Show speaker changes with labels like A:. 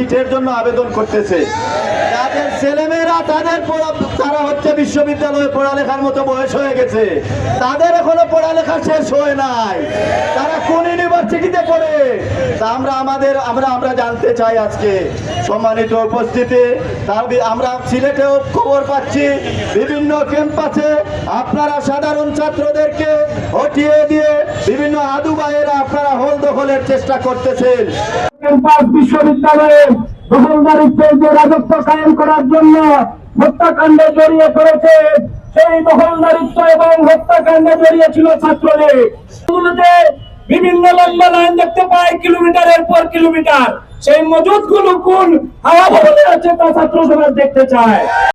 A: সিটের জন্য আবেদন করতেছে। তাদের ছেলেমেয়েরা তারা হচ্ছে বিশ্ববিদ্যালয়ে পড়ালেখার মতো বয়স হয়ে গেছে, তাদের এখনো পড়ালেখা শেষ হয় নাই, তারা কোন ইউনিভার্সিটিতে পড়ে? তা আমরা জানতে চাই আজকে সম্মানিত উপস্থিতি। আমরা সিলেটেও খবর পাচ্ছি বিভিন্ন ক্যাম্পাসে আপনারা সাধারণ ছাত্রদেরকে হটিয়ে দিয়ে বিভিন্ন আদু ভাইয়েরা আপনারা হল দখলের চেষ্টা করতেছেন।
B: ক্যাম্পাস বিশ্ববিদ্যালয়ে দখলদারিত্বের যে রাজত্ব কায়েম করার জন্য হত্যাকাণ্ডে জড়িয়ে পড়েছে, সেই দখলদারিত্ব এবং হত্যাকাণ্ডে জড়িয়েছিল ছাত্রলীগ। বিভিন্ন লম্বা লাইন দেখতে পাই কিলোমিটারের পর কিলোমিটার। সেই মজুদগুলো কোন হাওয়া ভবনে আছে তা ছাত্র সমাজ দেখতে চায়।